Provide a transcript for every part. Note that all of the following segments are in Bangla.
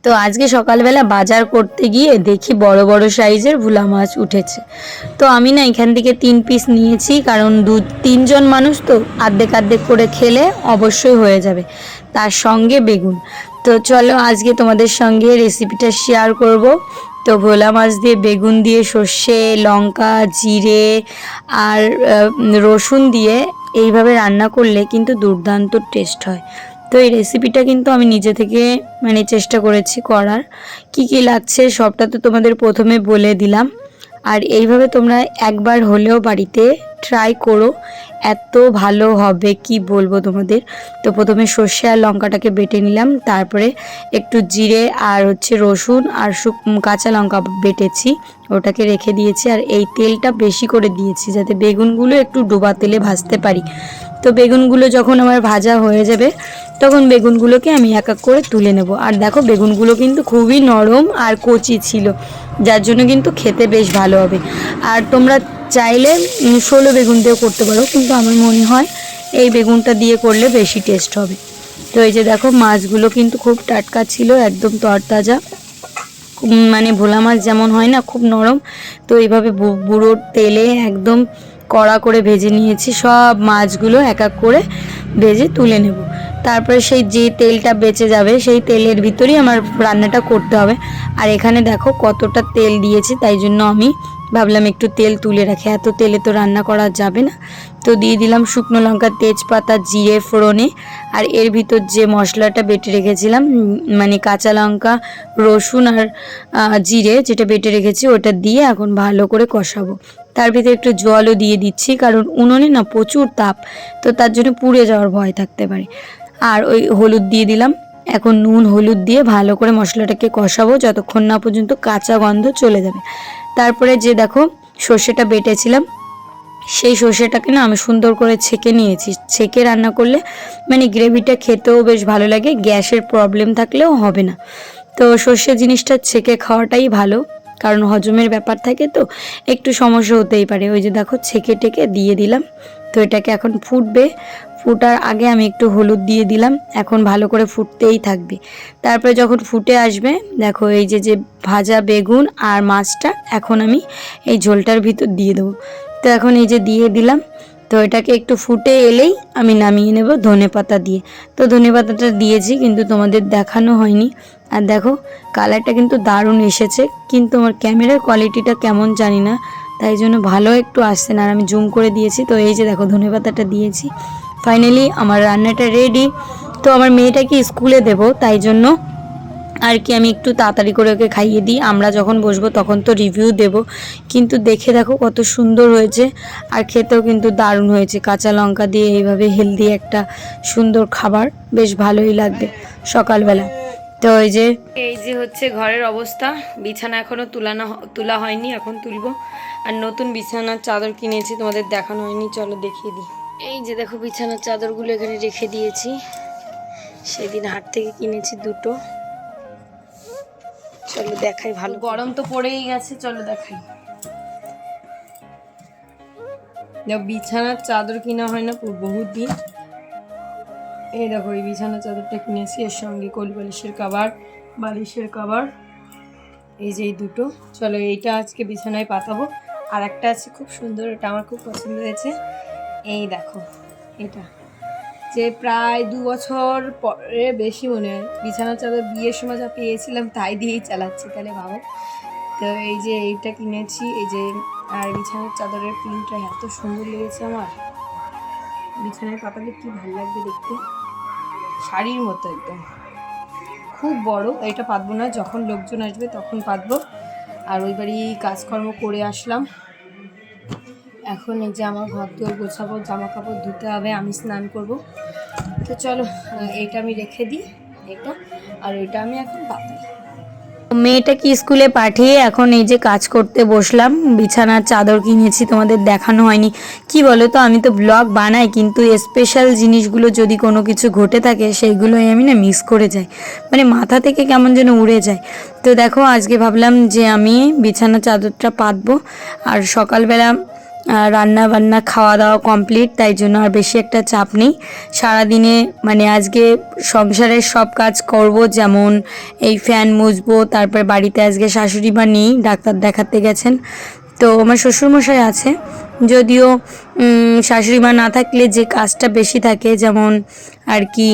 তো আজকে সকালবেলা বাজার করতে গিয়ে দেখি বড় বড় সাইজের ভোলা মাছ উঠেছে। তো আমি না এখান থেকে 3 পিস নিয়েছি, কারণ 2-3 জন মানুষ তো আর্ধেক আর্ধেক করে খেলে অবশ্যই হয়ে যাবে, তার সঙ্গে বেগুন। তো চলো আজকে তোমাদের সঙ্গে রেসিপিটা শেয়ার করব। তো ভোলা মাছ দিয়ে বেগুন দিয়ে সর্ষে লঙ্কা জিরে আর রসুন দিয়ে এইভাবে রান্না করলে কিন্তু দুর্দান্ত টেস্ট হয়। তো এই রেসিপিটা কিন্তু আমি নিজে থেকে চেষ্টা করেছি করার। কি কি লাগছে সবটা তো তোমাদের প্রথমে বলে দিলাম। আর এইভাবে তোমরা একবার হলেও বাড়িতে ট্রাই করো, এত ভালো হবে কি বলবো তোমাদের। তো প্রথমে সর্ষে আর লঙ্কাটাকে বেটে নিলাম, তারপরে একটু জিরে আর রসুন আর কাঁচা লঙ্কা বেটেছি, ওটাকে রেখে দিয়েছি। আর এই তেলটা বেশি করে দিয়েছি যাতে বেগুনগুলো একটু ডোবা তেলে ভাজতে পারি। তো বেগুনগুলো যখন আমার ভাজা হয়ে যাবে তখন বেগুনগুলোকে আমি এক এক করে তুলে নেব। আর দেখো বেগুনগুলো কিন্তু খুবই নরম আর কচি ছিল, যার জন্য কিন্তু খেতে বেশ ভালো হবে। আর তোমরা চাইলে ষোলো বেগুন দিয়েও করতে পারো, কিন্তু আমার মনে হয় এই বেগুনটা দিয়ে করলে বেশি টেস্ট হবে। তো এই যে দেখো মাছগুলো কিন্তু খুব টাটকা ছিল, একদম তরতাজা। ভোলা মাছ যেমন হয় না খুব নরম, তো এইভাবে বুড়োর তেলে একদম কড়া করে ভেজে নিয়েছি। সব মাছগুলো এক এক করে ভেজে তুলে নেব। তারপরে সেই যে তেলটা বেঁচে যাবে সেই তেলের ভিতরেই আমার রান্নাটা করতে হবে। আর এখানে দেখো কতটা তেল দিয়েছি, তাই জন্য আমি ভাবলাম একটু তেল তুলে রাখি, এত তেলে তো রান্না করা যাবে না। তো দিয়ে দিলাম শুকনো লঙ্কা তেজপাতা জিরে ফোড়নে। আর এর ভিতর যে মশলাটা বেটে রেখেছিলাম কাঁচা লঙ্কা রসুন আর জিরে যেটা বেটে রেখেছি ওটা দিয়ে এখন ভালো করে কষাবো। তার ভিতরে একটু জলও দিয়ে দিচ্ছি, কারণ উনুনে না প্রচুর তাপ, তো তার জন্য পুড়ে যাওয়ার ভয় থাকতে পারে। আর ওই হলুদ দিয়ে দিলাম। এখন নুন হলুদ দিয়ে ভালো করে মশলাটাকে কষাবো যতক্ষণ না পর্যন্ত কাঁচা গন্ধ চলে যাবে। তারপরে যে দেখো সর্ষেটা বেটেছিলাম সেই সর্ষেটাকে না আমি সুন্দর করে ছেঁকে নিয়েছি। ছেঁকে রান্না করলে গ্রেভিটা খেতেও বেশ ভালো লাগে, গ্যাসের প্রবলেম থাকলেও হবে না। তো সর্ষে জিনিসটা ছেঁকে খাওয়াটাই ভালো, কারণ হজমের ব্যাপার থাকে তো একটু সমস্যা হতেই পারে। ওই যে দেখো ছেঁকে টেকে দিয়ে দিলাম। তো এটাকে এখন ফুটবে, ফুটার আগে আমি একটু হলুদ দিয়ে দিলাম। এখন ভালো করে ফুটতেই থাকবে। তারপরে যখন ফুটে আসবে দেখো এই যে যে ভাজা বেগুন আর মাছটা এখন আমি এই ঝোলটার ভিতর দিয়ে দেবো। তো এখন এই যে দিয়ে দিলাম। তো এটাকে একটু ফুটে এলেই আমি নামিয়ে নেব ধনেপাতা দিয়ে। তো ধনেপাতাটা দিয়েছি কিন্তু তোমাদের দেখানো হয়নি। আর দেখো কালারটা কিন্তু দারুণ এসেছে, কিন্তু আমার ক্যামেরার কোয়ালিটিটা কেমন জানি না, তাই জন্য ভালো একটু আসছে না। আর আমি জুম করে দিয়েছি। তো এই যে দেখো ধনেপাতাটা দিয়েছি। ফাইনালি আমার রান্নাটা রেডি। তো আমার মেয়েটাকে স্কুলে দেব, তাই জন্য আর কি আমি একটু তাড়াতাড়ি করে ওকে খাইয়ে দিই। আমরা যখন বসবো তখন তো রিভিউ দেব, কিন্তু দেখে দেখো কত সুন্দর হয়েছে। আর খেতেও কিন্তু দারুণ হয়েছে, কাঁচা লঙ্কা দিয়ে এইভাবে হেলদি একটা সুন্দর খাবার, বেশ ভালোই লাগবে সকালবেলা। তো এই যে হচ্ছে ঘরের অবস্থা। বিছানা এখনও তোলা হয়নি, এখন তুলবো। আর নতুন বিছানার চাদর কিনেছি, তোমাদের দেখানো হয়নি, চলো দেখিয়ে দিই। এই যে দেখো বিছানার চাদরগুলো এখানে রেখে দিয়েছি, সেদিন হাট থেকে কিনেছি দুটো। চলো দেখাই, ভালো গরম তো পড়েই গেছে, চলো দেখাই। বিছানার চাদর কিনা হয় না বহুত দিন। এই দেখো এই বিছানার চাদরটা কিনেছি, এর সঙ্গে কোল বালিশের কভার, বালিশের কভার, এই যে এই দুটো। চলো এইটা আজকে বিছানায় পাতাবো। আর একটা আছে খুব সুন্দর, এটা আমার খুব পছন্দ হয়েছে। এই দেখো এটা যে প্রায় 2 বছর পরে বেশি মনে হয় বিছানার চাদর বিয়ের সময় যা পেয়েছিলাম তাই দিয়েই চালাচ্ছি, তাহলে ভাবো। তো এই যে এইটা কিনেছি, এই যে। আর বিছানার চাদরের প্রিন্টটা এত সুন্দর লেগেছে আমার, বিছানায় পাতালে কি ভালো লাগবে দেখতে, শাড়ির মতো একদম। খুব বড়, এটা পাতবো না, যখন লোকজন আসবে তখন পাতবো। আর ওই বাড়ি কাজকর্ম করে আসলাম, এখন এই যে আমার ঘর দুয়ার গোছাবো, জামা কাপড় ধুতে হবে, আমি স্নান করব। তো চলো এইটা আমি রেখে দিই, এটা। আর ওইটা আমি এখন পাতাই। মেয়েটাকে স্কুলে পাঠিয়ে এখন এই যে কাজ করতে বসলাম। বিছানার চাদর কিনেছি, তোমাদের দেখানো হয়নি। কি বলো তো, আমি তো ব্লগ বানাই, কিন্তু স্পেশাল জিনিসগুলো যদি কোনো কিছু ঘটে থাকে সেইগুলোই আমি না মিস করে যাই, মাথা থেকে কেমন যেন উড়ে যায়। তো দেখো আজকে ভাবলাম যে আমি বিছানার চাদরটা পাতবো। আর সকালবেলা রান্না বান্না খাওয়া দাওয়া কমপ্লিট, তাই জন্য আর বেশি একটা চাপ নেই। সারাদিনে মানে আজকে সংসারের সব কাজ করব, যেমন এই ফ্যান মুছবো, তারপর বাড়িতে আজকে শাশুড়ি মা নেই, ডাক্তার দেখাতে গেছেন। তো আমার শ্বশুরমশাই আছে, যদিও শাশুড়ি মা না থাকলে যে কাজটা বেশি থাকে, যেমন আর কি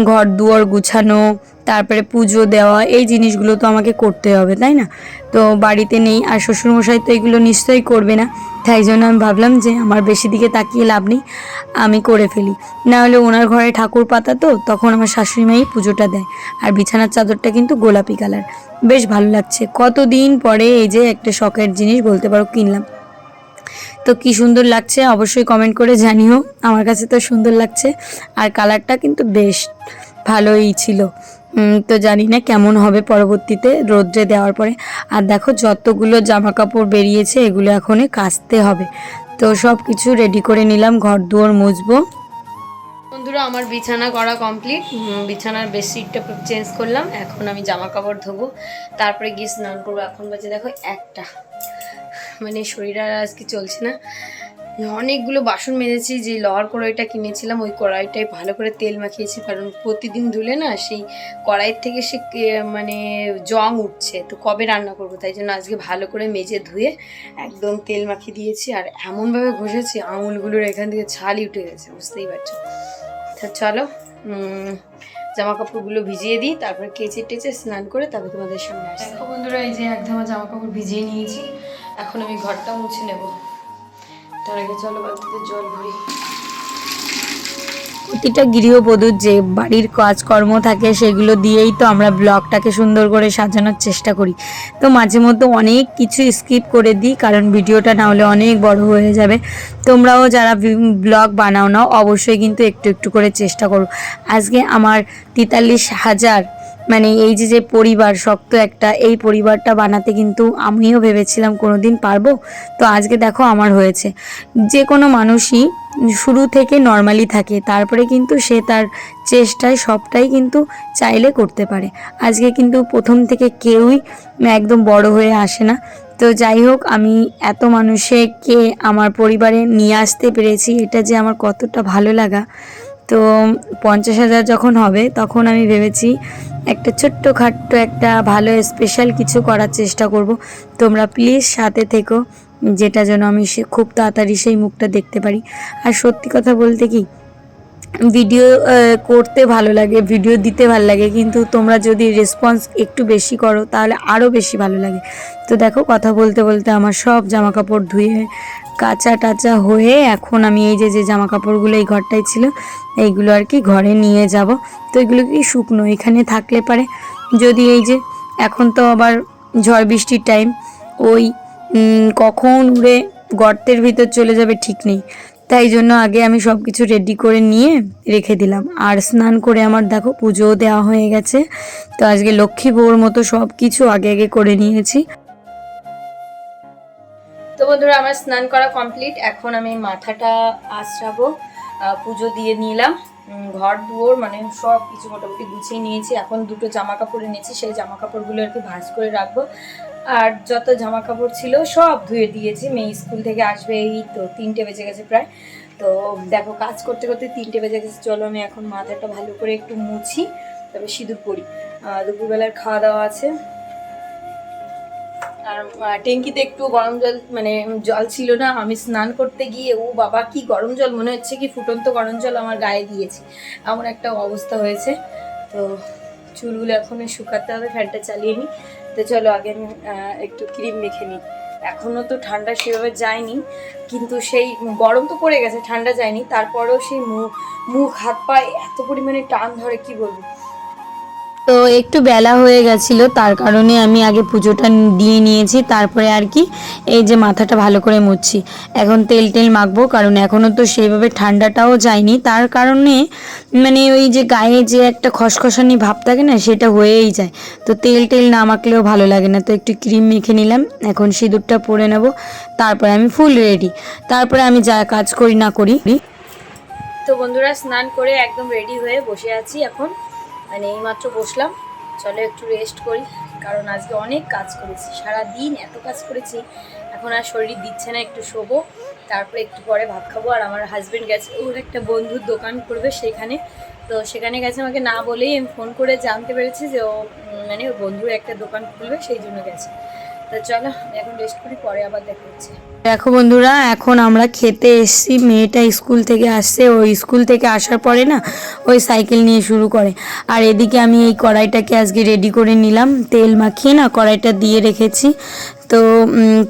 ঘর দুয়ার গুছানো, তারপরে পুজো দেওয়া, এই জিনিসগুলো তো আমাকে করতে হবে, তাই না? তো বাড়িতে নেই, আর শ্বশুরমশাই তো এগুলো নিশ্চয়ই করবে না, তাই জন্য আমি ভাবলাম যে আমার বেশি দিকে তাকিয়ে লাভ নেই, আমি করে ফেলি। না হলে ওনার ঘরে ঠাকুর পাতা, তো তখন আমার শাশুড়ি মাই পুজোটা দেয়। আর বিছানার চাদরটা কিন্তু গোলাপি কালার, বেশ ভালো লাগছে। কতদিন পরে এই যে একটা শখের জিনিস বলতে পারো কিনলাম। তো কি সুন্দর লাগছে অবশ্যই কমেন্ট করে জানিও, আমার কাছে তো সুন্দর লাগছে। আর কালারটা কিন্তু বেশ ভালোই ছিল। তো জানি না কেমন হবে পরবর্তীতে রোদ্রে দেওয়ার পরে। আর দেখো যতগুলো জামা কাপড় বেরিয়েছে এগুলো এখনই কাচতে হবে। তো সব কিছু রেডি করে নিলাম, ঘর দুয়ার মুছবো। বন্ধুরা আমার বিছানা করা কমপ্লিট, বিছানার বেডশিটটা চেঞ্জ করলাম, এখন আমি জামা কাপড় ধোবো, তারপরে গিয়ে স্নান করবো। এখন বাজে দেখো 1টা, মানে শরীর আর আজকে চলছে না। অনেকগুলো বাসন মেজেছি, যে লোহার কড়াইটা কিনেছিলাম ওই কড়াইটায় ভালো করে তেল মাখিয়েছি, কারণ প্রতিদিন ধুলে না সেই কড়াইয়ের থেকে সে মানে জং উঠছে, তো কবে রান্না করবো, তাই জন্য আজকে ভালো করে মেজে ধুয়ে একদম তেল মাখিয়ে দিয়েছি। আর এমনভাবে ঘষেছি আঙুলগুলোর এখান থেকে ছালই উঠে গেছে, বুঝতেই পারছো। তো চলো জামা কাপড়গুলো ভিজিয়ে দিই, তারপরে কেচে টেচে স্নান করে তারপরে তোমাদের সামনে আসি। দেখো বন্ধুরা এই যে একধামা জামা কাপড় ভিজিয়ে নিয়েছি, এখন আমি ঘরটা মুছে নেব। তার আগে চলো বালতিতে জল ভরি। প্রতিটা গৃহবধূর যে বাড়ির কাজকর্ম থাকে সেগুলো দিয়েই তো আমরা ব্লগটাকে সুন্দর করে সাজানোর চেষ্টা করি। তো মাঝে মধ্যে অনেক কিছু স্কিপ করে দিই, কারণ ভিডিওটা না হলে অনেক বড় হয়ে যাবে। তোমরাও যারা ব্লগ বানাও না অবশ্যই কিন্তু একটু একটু করে চেষ্টা করো। আজকে আমার 43,000 মানে এই যে পরিবার শক্ত একটা, এই পরিবারটা বানাতে কিন্তু আমিও ভেবেছিলাম কোনোদিন পারবো, তো আজকে দেখো আমার হয়েছে। যে কোনো মানুষই শুরু থেকে নর্মালি থাকে, তারপরে কিন্তু সে তার চেষ্টায় সবটাই কিন্তু চাইলে করতে পারে। আজকে কিন্তু প্রথম থেকে কেউই একদম বড় হয়ে আসে না। তো যাই হোক, আমি এত মানুষকে আমার পরিবারে নিয়ে আসতে পেরেছি, এটা যে আমার কতটা ভালো লাগা। তো 50,000 যখন হবে তখন আমি ভেবেছি একটা ছোট্টখাট্ট একটা ভালো স্পেশাল কিছু করার চেষ্টা করব। তোমরা প্লিজ সাথে থেকো, যেটা যেন আমি খুব তাড়াতাড়ি সেই মুখটা দেখতে পারি। আর সত্যি কথা বলতে কি, ভিডিও করতে ভালো লাগে, ভিডিও দিতে ভালো লাগে, কিন্তু তোমরা যদি রেসপন্স একটু বেশি করো তাহলে আরও বেশি ভালো লাগে। তো দেখো কথা বলতে বলতে আমার সব জামা কাপড় ধুয়ে কাচা টাচা হয়ে এখন আমি এই যে জামা কাপড়গুলো এই ঘরটায় ছিল এইগুলো আর কি ঘরে নিয়ে যাব। তো এগুলো কি শুকনো এখানে থাকলে পারে, যদি এই যে এখন তো আবার ঝড় বৃষ্টির টাইম, ওই কখন উড়ে গর্তের ভিতর চলে যাবে ঠিক নেই, তাই জন্য আগে আমি সব কিছু রেডি করে নিয়ে রেখে দিলাম। আর স্নান করে আমার দেখো পুজোও দেওয়া হয়ে গেছে। তো আজকে লক্ষ্মী বউর মতো সব কিছু আগে আগে করে নিয়েছি। তো বন্ধুরা আমার স্নান করা কমপ্লিট, এখন আমি মাথাটা আঁচড়াবো, পুজো দিয়ে নিলাম, ঘর দুয়ার মানে সব কিছু মোটামুটি গুছিয়ে নিয়েছি। এখন দুটো জামা কাপড় এনেছি, সেই জামা কাপড়গুলো আর কি ভাঁজ করে রাখবো। আর যত জামা কাপড় ছিল সব ধুয়ে দিয়েছি, মেয়ে স্কুল থেকে আসবে এই তো 3টে বেজে গেছে প্রায়। তো দেখো কাজ করতে করতে 3টে বেজে গেছে। চলো আমি এখন মাথাটা ভালো করে একটু মুছি, তবে সিঁদুর পরি। দুপুরবেলার খাওয়া দাওয়া আছে। আর ট্যাঙ্কিতে একটু গরম জল মানে জল ছিল না, আমি স্নান করতে গিয়ে ও বাবা কি গরম জল, মনে হচ্ছে কি ফুটন্ত গরম জল আমার গায়ে দিয়েছি, এমন একটা অবস্থা হয়েছে। তো চুলগুলো এখন শুকাতে হবে, ফ্যানটা চালিয়ে নিই। তো চলো আগে আমি একটু ক্রিম মেখে নিই। এখনও তো ঠান্ডা সেভাবে যায়নি, কিন্তু সেই গরম তো পড়ে গেছে, ঠান্ডা যায়নি, তারপরেও সেই মুখ হাত পা এত পরিমাণে টান ধরে কি বলবো। তো একটু বেলা হয়ে গেছিলো, তার কারণে আমি আগে পুজোটা দিয়ে নিয়েছি, তারপরে আর কি এই যে মাথাটা ভালো করে মুছছি। এখন তেল টেল মাখবো, কারণ এখনও তো সেইভাবে ঠান্ডাটাও যায়নি, তার কারণে মানে ওই যে গায়ে যে একটা খসখসানি ভাব থাকে না সেটা হয়েই যায়। তো তেল টেল না মাখলেও ভালো লাগে না। তো একটু ক্রিম মেখে নিলাম, এখন সিঁদুরটা পরে নেব, তারপরে আমি ফুল রেডি, তারপরে আমি যা কাজ করি না করি। তো বন্ধুরা স্নান করে একদম রেডি হয়ে বসে আছি এখন, মানে এইমাত্র বসলাম। চলো একটু রেস্ট করি, কারণ আজকে অনেক কাজ করেছি, সারা দিন এত কাজ করেছি, এখন আর শরীর দিচ্ছে না, একটু শোবো, তারপরে একটু পরে ভাত খাবো। আর আমার হাজবেন্ড গেছে ওর একটা বন্ধুর দোকান করবে সেখানে, তো সেখানে গেছে। আমাকে না বলেই আমি ফোন করে জানতে পেরেছি যে ও মানে ওর বন্ধুর একটা দোকান খুলবে, সেই জন্য গেছে। তো চলো এখন রেস্ট করি, পরে আবার দেখা হচ্ছে। দেখো বন্ধুরা, এখন আমরা খেতে এসেছি। মেয়েটা স্কুল থেকে আসছে, ওই স্কুল থেকে আসার পরে না ওই সাইকেল নিয়ে শুরু করে। আর এদিকে আমি এই কড়াইটাকে আজকে রেডি করে নিলাম, তেল মাখিয়ে না কড়াইটা দিয়ে রেখেছি। তো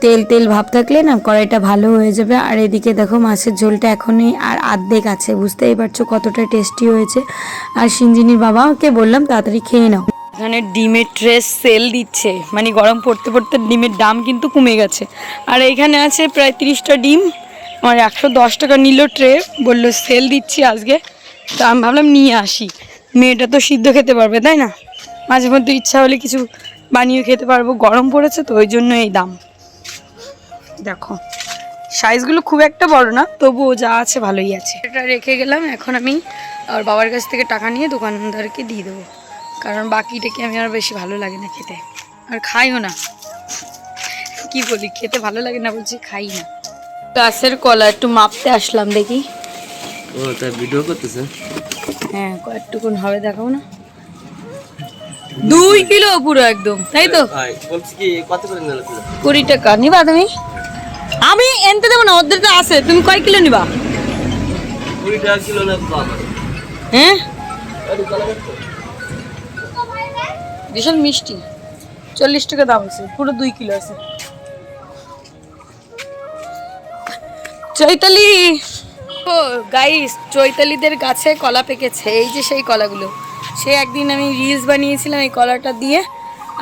তেল তেল ভাব থাকলে না কড়াইটা ভালো হয়ে যাবে। আর এদিকে দেখো মাছের ঝোলটা এখনই আর আর্ধেক আছে, বুঝতেই পারছো কতটা টেস্টি হয়েছে। আর সিঞ্জিনির বাবাকে বললাম তাড়াতাড়ি খেয়ে নাও। এখানে ডিমের ট্রে সেল দিচ্ছে, মানে গরম পড়তে পড়তে ডিমের দাম কিন্তু কমে গেছে। আর এইখানে আছে প্রায় 30টা ডিম, আমার 110 টাকা নিল ট্রে, বললো সেল দিচ্ছি আজকে। তো আমি ভাবলাম নিয়ে আসি, মেয়েটা তো সিদ্ধ খেতে পারবে তাই না, মাঝে মধ্যে ইচ্ছা হলে কিছু বানিয়ে খেতে পারবো। গরম পড়েছে তো ওই জন্য এই দাম। দেখো সাইজগুলো খুব একটা বড় না, তবুও যা আছে ভালোই আছে। এটা রেখে গেলাম, এখন আমি আর বাবার কাছ থেকে টাকা নিয়ে দোকানদারকে দিয়ে দেবো, কারণ বাকিটাকে আমি আর বেশি ভালো লাগে না খেতে, আর খাইও না। কি বলি, খেতে ভালো লাগে না বলছি, খাই না। গাছের কলা একটু মাপতে আসলাম, দেখি। ও তাই ভিডিও করতেছে? হ্যাঁ কয়েকটুকুন হবে, দেখাও না। 2 কিলো পুরো একদম, তাই তো? বলছি কি কত করে নিল? 20 টাকা নিবা তুমি? আমি এনতে দেবো না, ওদেরটা আছে। তুমি কয় কিলো নিবা? 20 টাকা কিলো না বাবা। হ্যাঁ ভীষণ মিষ্টি, 40 টাকা দাম আছে, পুরো 2 কিলো আছে। চৈতালি, ও গাইস, চৈতালিদের গাছে কলা পেকেছে, এই যে সেই কলাগুলো। সে একদিন আমি রিলস বানিয়েছিলাম এই কলাটা দিয়ে,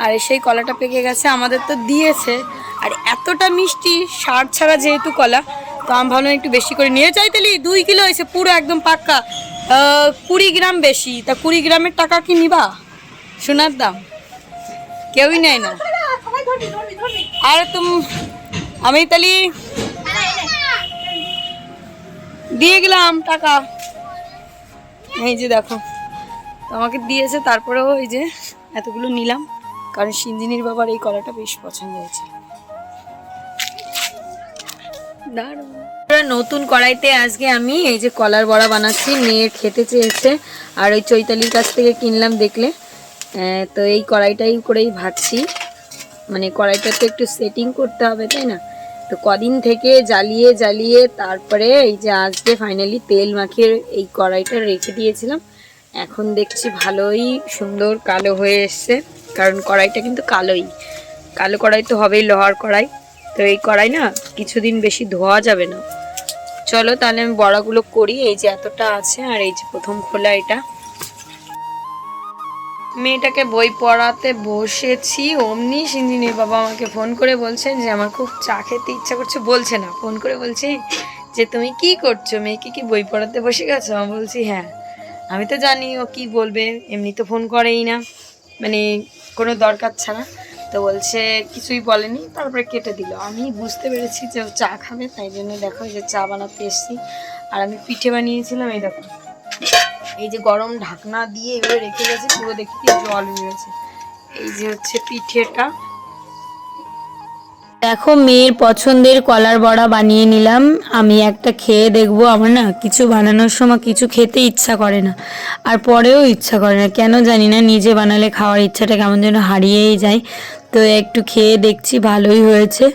আর সেই কলাটা পেকে গেছে। আমাদের তো দিয়েছে, আর এতটা মিষ্টি, সার ছাড়া যেহেতু কলা, তো আমি ভাবলাম একটু বেশি করে নিয়ে। চৈতালি 2 কিলো হয়েছে পুরো একদম পাক্কা, 20 গ্রাম বেশি। তা 20 গ্রামের টাকা কি নিবা? সোনার দাম কেউই নেয় না। আর আমি তাহলে দিয়ে গেলাম টাকা, এই যে দেখো আমাকে দিয়েছে। তারপরেও এই যে এতগুলো নিলাম, কারণ সিঞ্জিনির বাবার এই কলাটা বেশ পছন্দ হয়েছে। নতুন কড়াইতে আজকে আমি এই যে কলার বড়া বানাচ্ছি, মেয়ে খেতে চেয়েছে। আর ওই চৈতালির কাছ থেকে কিনলাম দেখলে, তো এই কড়াইটাই করেই ভাজছি। মানে কড়াইটা তো একটু সেটিং করতে হবে তাই না, তো কদিন থেকে জ্বালিয়ে জ্বালিয়ে তারপরে এই যে আজকে ফাইনালি তেল মাখিয়ে এই কড়াইটা রেখে দিয়েছিলাম। এখন দেখছি ভালোই সুন্দর কালো হয়ে এসছে, কারণ কড়াইটা কিন্তু কালো কড়াই তো হবেই, লোহার কড়াই। তো এই কড়াই না কিছুদিন বেশি ধোয়া যাবে না। চলো তাহলে আমি বড়াগুলো করি। এই যে এতটা আছে, আর এই যে প্রথম খোলা এটা। মেয়েটাকে বই পড়াতে বসেছি, অমনি সিঞ্জিনির বাবা আমাকে ফোন করে বলছেন যে আমার খুব চা খেতে ইচ্ছা করছে। বলছে না, ফোন করে বলছে যে তুমি কি করছো, মেয়েকে কি বই পড়াতে বসে গেছো? আমি বলছি হ্যাঁ। আমি তো জানি ও কি বলবে, এমনি তো ফোন করেই না, মানে কোনো দরকার ছাড়া। তো বলছে কিছুই বলেনি, তারপরে কেটে দিল। আমি বুঝতে পেরেছি যে ও চা খাবে, তাই জন্য দেখো এই যে চা বানাতে এসেছি। আর আমি পিঠে বানিয়েছিলাম, এই দেখো এই যে গরম ঢাকনা দিয়ে এভাবে রেখে গেছে, পুরো দেখি কি জল হয়ে গেছে। এই যে হচ্ছে পিঠেটা। দেখো মেয়ের পছন্দের কলার বড়া বানিয়ে নিলাম। আমি একটা খেয়ে দেখবো। আমার না কিছু বানানোর সময় কিছু খেতে ইচ্ছা করে না, আর পরেও ইচ্ছা করে না, কেন জানি না। নিজে বানালে খাওয়ার ইচ্ছাটা কেমন যেন হারিয়েই যায়। তো একটু খেয়ে দেখছি, ভালোই হয়েছে।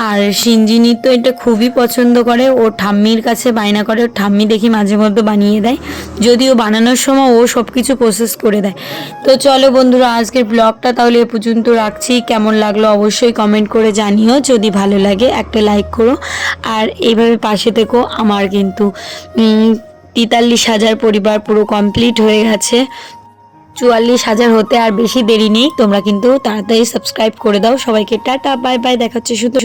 আর সিঞ্জিনি তো এটা খুবই পছন্দ করে, ও ঠাম্মির কাছে বায়না করে, ওর ঠাম্মি দেখি মাঝে মধ্যে বানিয়ে দেয়, যদিও বানানোর সময় ও সব কিছু প্রসেস করে দেয়। তো চলো বন্ধুরা, আজকের ব্লগটা তাহলে এ পর্যন্ত রাখছি। কেমন লাগলো অবশ্যই কমেন্ট করে জানিও, যদি ভালো লাগে একটা লাইক করো, আর এইভাবে পাশে থেকো। আমার কিন্তু 43,000 পরিবার পুরো কমপ্লিট হয়ে গেছে, 44,000 হতে আর বেশি দেরি নেই। তোমরা কিন্তু তাড়াতাড়ি সাবস্ক্রাইব করে দাও। সবাইকে টাটা বাই বাই, দেখা হচ্ছে শুধু